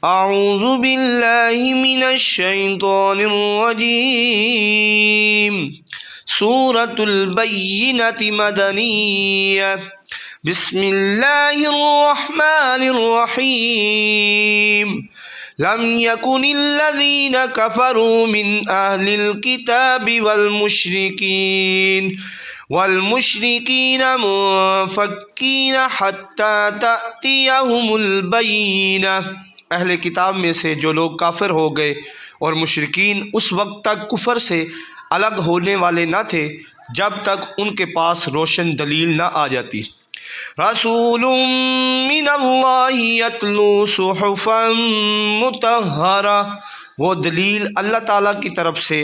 اعوذ باللہ من الشیطان الرجیم سورۃ البینۃ مدنیہ بسم اللہ الرحمن الرحیم لم يكن الذين كفروا من أهل الكتاب والمشركين منفكين حتى تأتيهم البينة۔ اہل کتاب میں سے جو لوگ کافر ہو گئے اور مشرکین اس وقت تک کفر سے الگ ہونے والے نہ تھے جب تک ان کے پاس روشن دلیل نہ آ جاتی۔ رسول من اللہ یتلو صحفا مطہرہ، وہ دلیل اللہ تعالیٰ کی طرف سے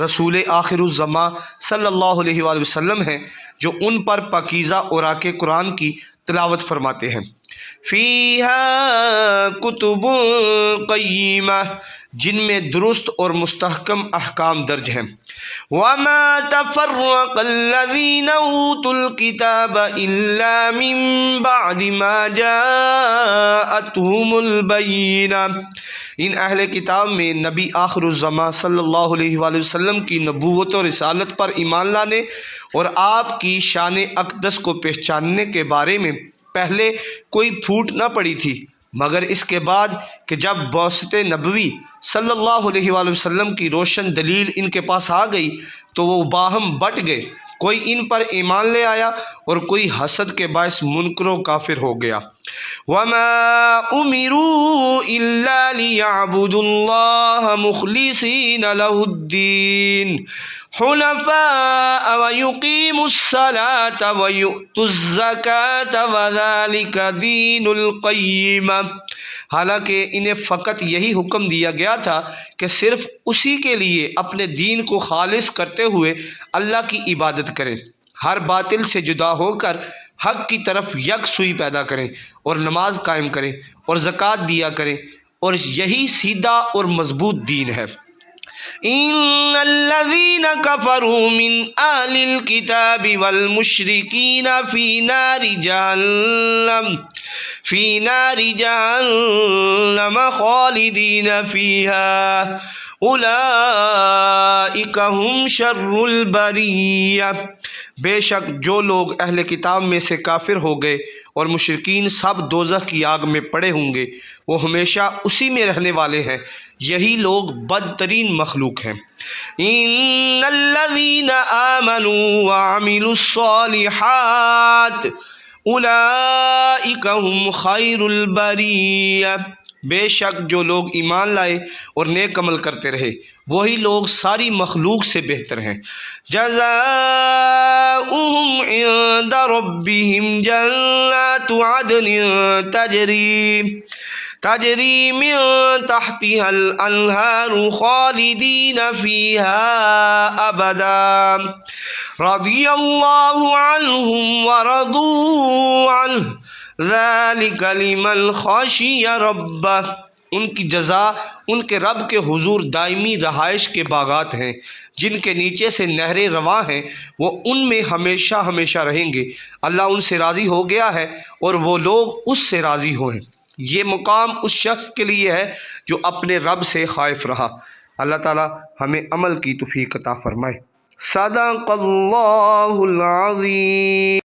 رسول آخر الزماں صلی اللہ علیہ وآلہ وسلم ہیں جو ان پر پاکیزہ اوراق قرآن کی تلاوت فرماتے ہیں۔ فیہا کتب قیمہ، جن میں درست اور مستحکم احکام درج ہیں۔ وما تفرق الذین اوتوا الکتاب الا من بعد ما جاءتهم البینہ، ان اہل کتاب میں نبی آخر الزماں صلی اللہ علیہ وآلہ وسلم کی نبوت و رسالت پر ایمان لانے اور آپ کی شان اقدس کو پہچاننے کے بارے میں پہلے کوئی پھوٹ نہ پڑی تھی، مگر اس کے بعد کہ جب بعثت نبوی صلی اللہ علیہ وآلہ وسلم کی روشن دلیل ان کے پاس آ گئی تو وہ باہم بٹ گئے، کوئی ان پر ایمان لے آیا اور کوئی حسد کے باعث منکر و کافر ہو گیا۔ وما امروا الا ليعبدوا الله مخلصين له الدين حنفاء ويقيموا الصلاة ويؤتوا الزكاة وذلك دين القيمة، حالانکہ انہیں فقط یہی حکم دیا گیا تھا کہ صرف اسی کے لیے اپنے دین کو خالص کرتے ہوئے اللہ کی عبادت کریں، ہر باطل سے جدا ہو کر حق کی طرف یکسوئی پیدا کریں اور نماز قائم کریں اور زکوٰۃ دیا کریں، اور یہی سیدھا اور مضبوط دین ہے۔ ان الذين كفروا من اهل الكتاب والمشركين في نار جهنم خالدين فيها اولئک هم شر البریہ، بے شک جو لوگ اہل کتاب میں سے کافر ہو گئے اور مشرکین سب دوزخ کی آگ میں پڑے ہوں گے، وہ ہمیشہ اسی میں رہنے والے ہیں، یہی لوگ بدترین مخلوق ہیں۔ ان الذین آمنوا وعملوا الصالحات اولئک هم خیر البریہ، بے شک جو لوگ ایمان لائے اور نیک عمل کرتے رہے وہی لوگ ساری مخلوق سے بہتر ہیں۔ جزاؤہم عند ربہم جنات عدن تجری من تحتها الانہار خالدین فیہا ابدا رضی اللہ عنہم ورضوا عنہ ذالک لمن خشی ربہ، ان کی جزا ان کے رب کے حضور دائمی رہائش کے باغات ہیں جن کے نیچے سے نہریں رواں ہیں، وہ ان میں ہمیشہ ہمیشہ رہیں گے، اللہ ان سے راضی ہو گیا ہے اور وہ لوگ اس سے راضی ہوئے ہیں۔ یہ مقام اس شخص کے لیے ہے جو اپنے رب سے خائف رہا۔ اللہ تعالی ہمیں عمل کی توفیق عطا فرمائے۔ صدق اللہ العظیم۔